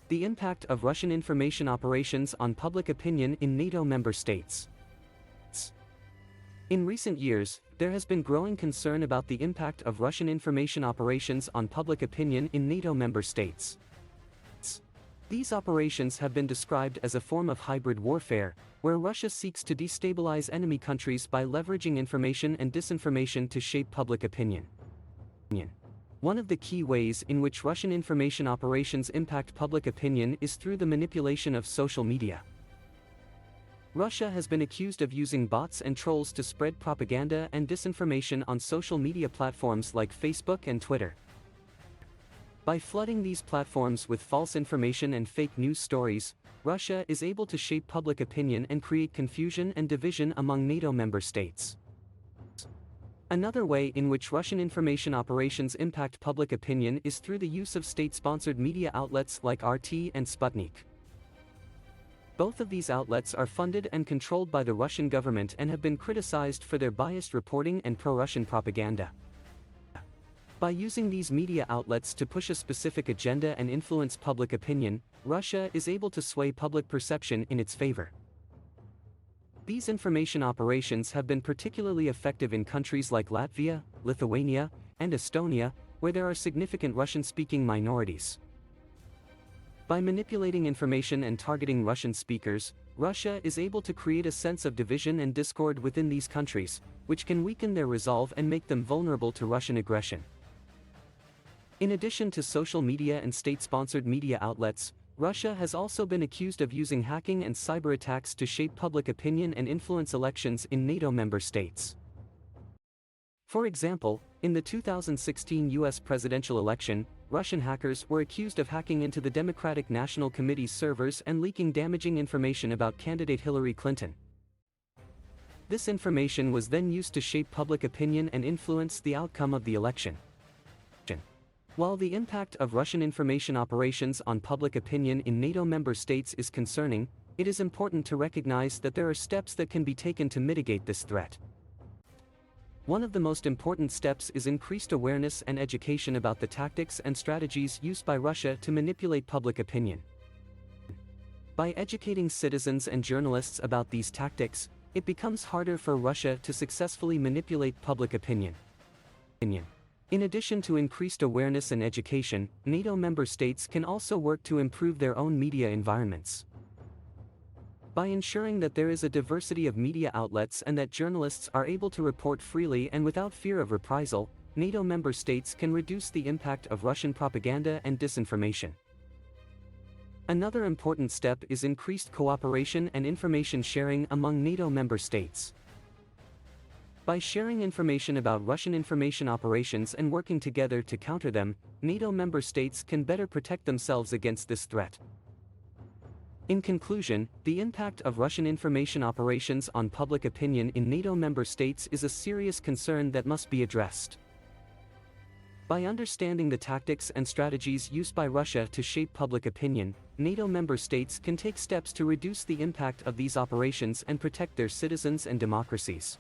The impact of Russian information operations on public opinion in NATO member states. In recent years, there has been growing concern about the impact of Russian information operations on public opinion in NATO member states. These operations have been described as a form of hybrid warfare, where Russia seeks to destabilize enemy countries by leveraging information and disinformation to shape public opinion. One of the key ways in which Russian information operations impact public opinion is through the manipulation of social media. Russia has been accused of using bots and trolls to spread propaganda and disinformation on social media platforms like Facebook and Twitter. By flooding these platforms with false information and fake news stories, Russia is able to shape public opinion and create confusion and division among NATO member states. Another way in which Russian information operations impact public opinion is through the use of state-sponsored media outlets like RT and Sputnik. Both of these outlets are funded and controlled by the Russian government and have been criticized for their biased reporting and pro-Russian propaganda. By using these media outlets to push a specific agenda and influence public opinion, Russia is able to sway public perception in its favor. These information operations have been particularly effective in countries like Latvia, Lithuania, and Estonia, where there are significant Russian-speaking minorities. By manipulating information and targeting Russian speakers, Russia is able to create a sense of division and discord within these countries, which can weaken their resolve and make them vulnerable to Russian aggression. In addition to social media and state-sponsored media outlets, Russia has also been accused of using hacking and cyber attacks to shape public opinion and influence elections in NATO member states. For example, in the 2016 US presidential election, Russian hackers were accused of hacking into the Democratic National Committee's servers and leaking damaging information about candidate Hillary Clinton. This information was then used to shape public opinion and influence the outcome of the election. While the impact of Russian information operations on public opinion in NATO member states is concerning, it is important to recognize that there are steps that can be taken to mitigate this threat. One of the most important steps is increased awareness and education about the tactics and strategies used by Russia to manipulate public opinion. By educating citizens and journalists about these tactics, it becomes harder for Russia to successfully manipulate public opinion. In addition to increased awareness and education, NATO member states can also work to improve their own media environments. By ensuring that there is a diversity of media outlets and that journalists are able to report freely and without fear of reprisal, NATO member states can reduce the impact of Russian propaganda and disinformation. Another important step is increased cooperation and information sharing among NATO member states. By sharing information about Russian information operations and working together to counter them, NATO member states can better protect themselves against this threat. In conclusion, the impact of Russian information operations on public opinion in NATO member states is a serious concern that must be addressed. By understanding the tactics and strategies used by Russia to shape public opinion, NATO member states can take steps to reduce the impact of these operations and protect their citizens and democracies.